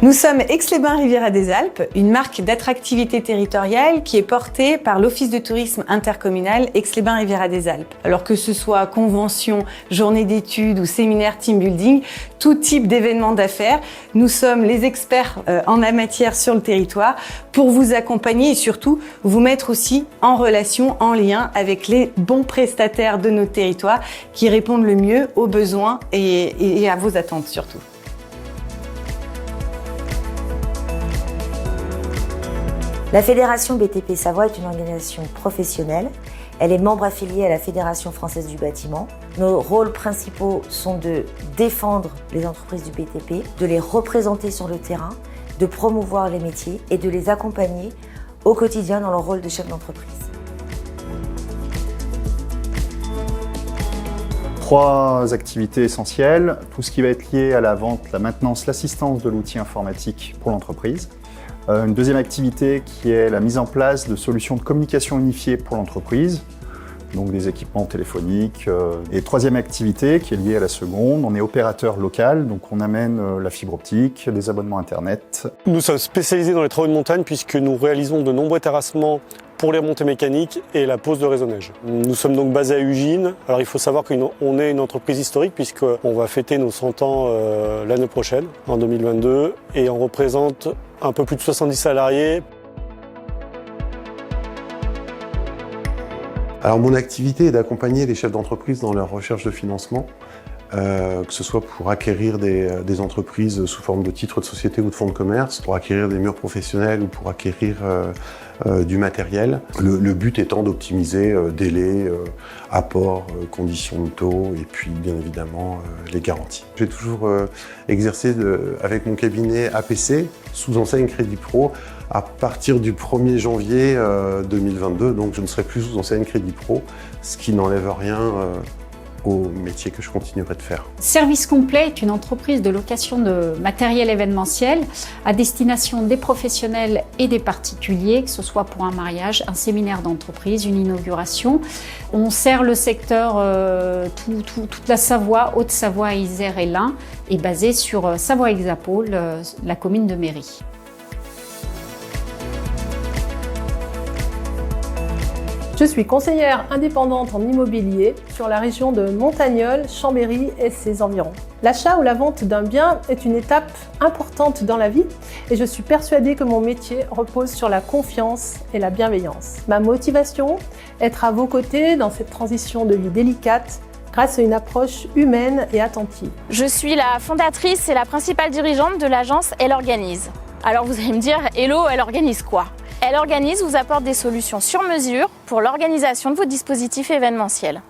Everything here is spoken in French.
Nous sommes Aix-les-Bains Riviera des Alpes, une marque d'attractivité territoriale qui est portée par l'Office de tourisme intercommunal Aix-les-Bains Riviera des Alpes. Alors que ce soit convention, journée d'études ou séminaire team building, tout type d'événements d'affaires, nous sommes les experts en la matière sur le territoire pour vous accompagner et surtout vous mettre aussi en relation, en lien avec les bons prestataires de notre territoire qui répondent le mieux aux besoins et à vos attentes surtout. La Fédération BTP Savoie est une organisation professionnelle. Elle est membre affiliée à la Fédération française du bâtiment. Nos rôles principaux sont de défendre les entreprises du BTP, de les représenter sur le terrain, de promouvoir les métiers et de les accompagner au quotidien dans leur rôle de chef d'entreprise. 3 activités essentielles, tout ce qui va être lié à la vente, la maintenance, l'assistance de l'outil informatique pour l'entreprise. Une deuxième activité qui est la mise en place de solutions de communication unifiées pour l'entreprise, donc des équipements téléphoniques. Et troisième activité qui est liée à la seconde, on est opérateur local, donc on amène la fibre optique, des abonnements internet. Nous sommes spécialisés dans les travaux de montagne puisque nous réalisons de nombreux terrassements pour les remontées mécaniques et la pose de raisonnage. Nous sommes donc basés à Ugine. Alors il faut savoir qu'on est une entreprise historique puisqu'on va fêter nos 100 ans l'année prochaine, en 2022, et on représente un peu plus de 70 salariés. Alors mon activité est d'accompagner les chefs d'entreprise dans leur recherche de financement, que ce soit pour acquérir des entreprises sous forme de titres de société ou de fonds de commerce, pour acquérir des murs professionnels ou pour acquérir du matériel. Le but étant d'optimiser délai, apport, conditions de taux et puis bien évidemment les garanties. J'ai toujours exercé avec mon cabinet APC sous enseigne Crédit Pro à partir du 1er janvier 2022, donc je ne serai plus sous enseigne Crédit Pro, ce qui n'enlève rien au métier que je continuerai de faire. Service Complet est une entreprise de location de matériel événementiel à destination des professionnels et des particuliers, que ce soit pour un mariage, un séminaire d'entreprise, une inauguration. On sert le secteur toute la Savoie, Haute-Savoie, Isère et l'Ain, et basé sur Savoie-Hexapole, la commune de Méry. Je suis conseillère indépendante en immobilier sur la région de Montagnols, Chambéry et ses environs. L'achat ou la vente d'un bien est une étape importante dans la vie et je suis persuadée que mon métier repose sur la confiance et la bienveillance. Ma motivation, être à vos côtés dans cette transition de vie délicate grâce à une approche humaine et attentive. Je suis la fondatrice et la principale dirigeante de l'agence Elle Organise. Alors vous allez me dire, Hello, elle organise quoi ? Elle Organise vous apporte des solutions sur mesure pour l'organisation de vos dispositifs événementiels.